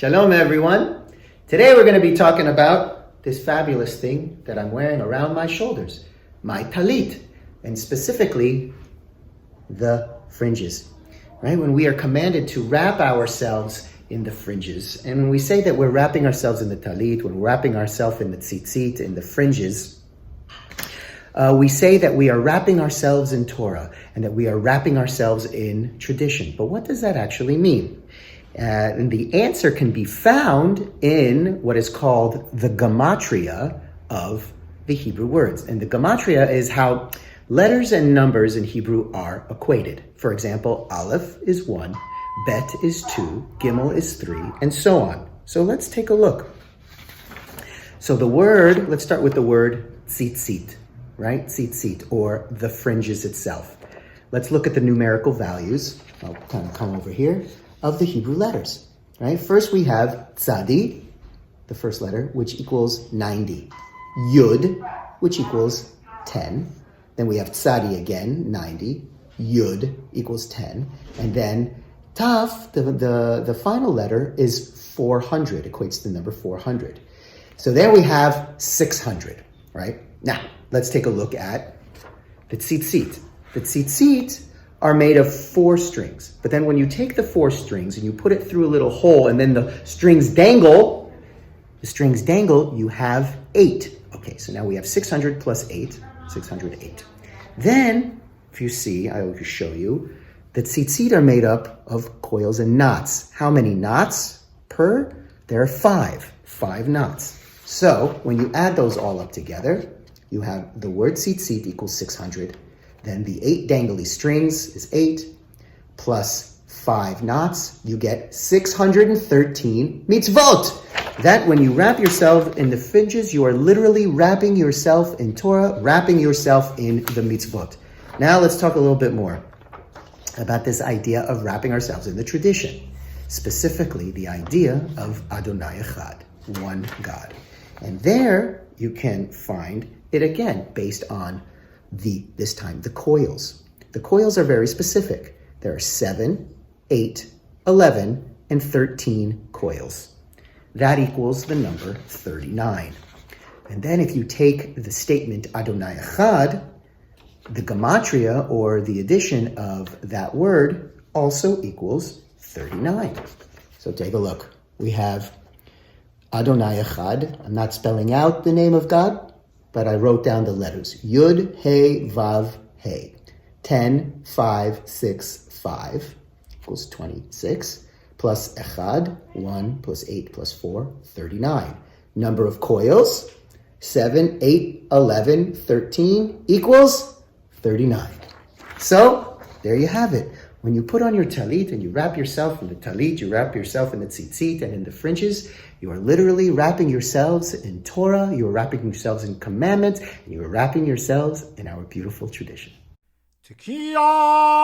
Shalom, everyone. Today we're going to be talking about this fabulous thing that I'm wearing around my shoulders, my Tallit, and specifically the fringes. Right? When we are commanded to wrap ourselves in the fringes, and when we say that we're wrapping ourselves in the Tallit, when we're wrapping ourselves in the Tzitzit, in the fringes, we say that we are wrapping ourselves in Torah and that we are wrapping ourselves in tradition. But what does that actually mean? And the answer can be found in what is called the gematria of the Hebrew words. And the gematria is how letters and numbers in Hebrew are equated. For example, Aleph is 1, Bet is 2, Gimel is 3, and so on. So let's take a look. So let's start with the word tzitzit, right? Tzitzit, or the fringes itself. Let's look at the numerical values. I'll kind of come over here. Of the Hebrew letters, right? First we have tzadi, the first letter, which equals 90. Yud, which equals 10. Then we have tzadi again, 90. Yud equals 10. And then taf, the final letter, is 400, equates to the number 400. So there we have 600, right? Now, let's take a look at the tzitzit. The tzitzit are made of 4 strings. But then when you take the 4 strings and you put it through a little hole and then the strings dangle, you have 8. Okay, so now we have 600 plus 8, 608. Then, if you see, I will show you, the tzitzit are made up of coils and knots. How many knots per? There are 5 knots. So, when you add those all up together, you have the word tzitzit equals 600. Then the 8 dangly strings is 8, plus 5 knots, you get 613 mitzvot. That when you wrap yourself in the fringes, you are literally wrapping yourself in Torah, wrapping yourself in the mitzvot. Now let's talk a little bit more about this idea of wrapping ourselves in the tradition. Specifically, the idea of Adonai Echad, one God. And there you can find it again based on this time, the coils. The coils are very specific. There are 7, 8, 11, and 13 coils. That equals the number 39. And then if you take the statement Adonai Echad, the gematria, or the addition of that word, also equals 39. So take a look. We have Adonai Echad. I'm not spelling out the name of God, but I wrote down the letters. Yud, He, Vav, He. 10, 5, 6, 5 equals 26. Plus Echad, 1 plus 8 plus 4, 39. Number of coils, 7, 8, 11, 13 equals 39. So, there you have it. When you put on your talit and you wrap yourself in the talit, you wrap yourself in the tzitzit and in the fringes, you are literally wrapping yourselves in Torah, you are wrapping yourselves in commandments, and you are wrapping yourselves in our beautiful tradition. Tekiah!